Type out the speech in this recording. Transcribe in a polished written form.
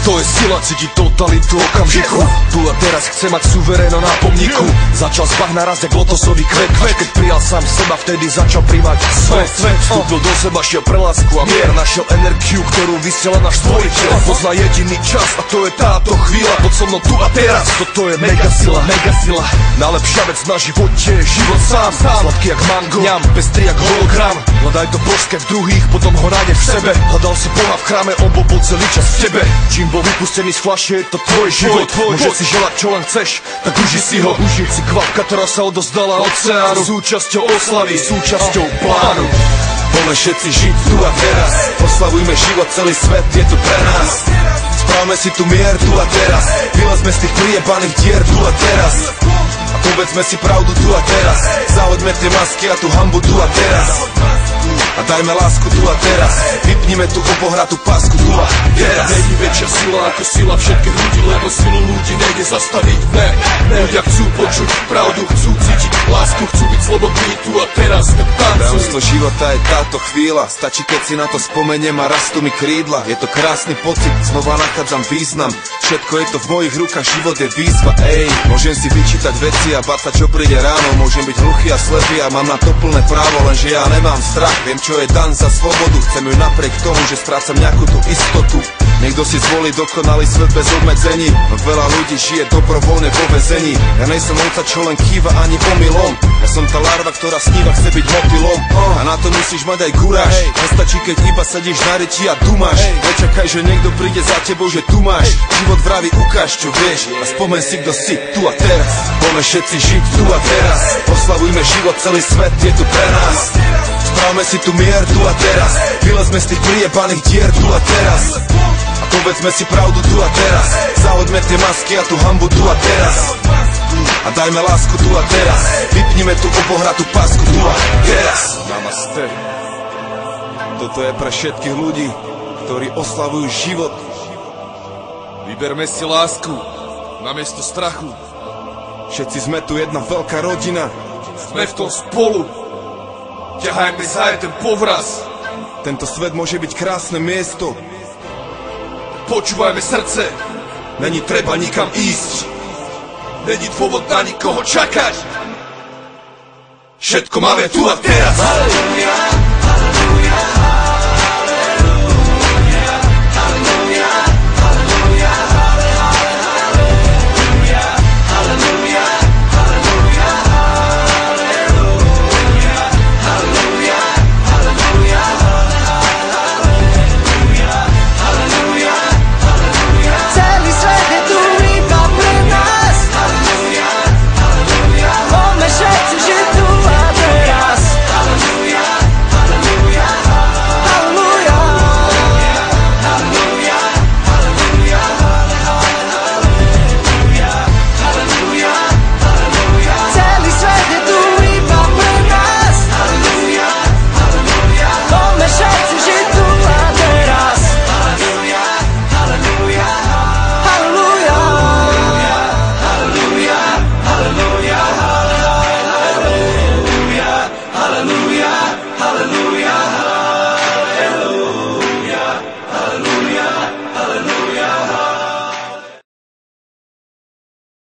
To je sila, cítiť totalitu okamžiku. Tu a teraz chce mať suveréno na pomníku. Začal z bahna raz jak lotosový kvet. Keď prijal sám seba, vtedy začal príjmať svet. Vstúpil do seba, šiel pre lásku a mier. Našiel energiu, ktorú vysiela náš stvoriteľ. Pozná jediný čas a to je táto chvíľa. Poď so mnou tu a teraz, toto je mega sila. Najlepšia vec na živote je život sám. Sladký jak mango, ňam, pestrý jak hologram. Hľadaj to božské v druhých, potom ho nájdeš v sebe. Hľadal si Boha v chráme, on bol celý čas v tebe. Čím bol vypustený z fľaše, je to tvoj život. Môžeš si želať čo len chceš, tak uži si ho. Uži si kvapka, ktorá sa odozdala oceánu. Súčasťou oslavy, súčasťou plánu. Poďme všetci žiť tu a teraz. Oslavujme život, celý svet je tu pre nás. Správme si tu mier tu a teraz. Vylezme z tých priebaných dier tu a teraz. A povedzme si pravdu tu a teraz. Zahoďme tie masky a tú hanbu tu a teraz. A dajme lásku tu a teraz. Vypnime tú obohratú pásku tu a teraz. Není väčšia sila ako sila všetkých ľudí, lebo silu ľudí nejde zastaviť. Ne, ľudia chcú počuť pravdu, chcú cítiť lásku, chcú byť slobodní tu a teraz. Tajomstvo života je táto chvíľa. Stačí, keď si na to spomeniem a rastú mi krídla. Je to krásny pocit, znova nachádzam význam. Všetko je to v mojich rukách, život je výzva. Ej, môžem si vyčítať veci a báť sa, čo príde ráno. Môžem byť hluchý a slepý a mám na to plné právo, lenže ja nemám strach. Viem, čo je dan za slobodu. Chcem ju napriek tomu, že strácam nejakú tú istotu. Niekto si zvolí dokonalý svet bez obmedzení, no veľa ľudí žije dobrovoľne vo väzení. Ja nejsem ovca, čo len kýva ani omylom. Ja som tá larva, ktorá sníva, chce byť motylom. A na to musíš mať aj guráž. Nestačí, keď iba sedíš na reti a dumáš. Nečakaj, že niekto príde za tebou, že tu máš. Život vraví, ukáž, čo vieš a spomeň si, kto si tu a teraz. Poďme všetci žiť tu a teraz. Oslavujme život, celý svet je tu pre nás. Správme si tu mier tu a teraz. Vylezme z tých priebaných dier tu a teraz. A povedzme si pravdu tu a teraz. Zahoďme tie masky a tú hanbu tu a teraz. A dajme lásku tu a teraz. Vypnime tú obohratú pásku tu a teraz. Namaste. Toto je pre všetkých ľudí, ktorí oslavujú život. Vyberme si lásku namiesto strachu. Všetci sme tu jedna veľká rodina. Sme v tom spolu. Ťahajme za jeden povraz. Tento svet môže byť krásne miesto. Počúvajme srdce. Není treba nikam ísť. Není dôvod na nikoho čakať. Všetko máme tu a teraz.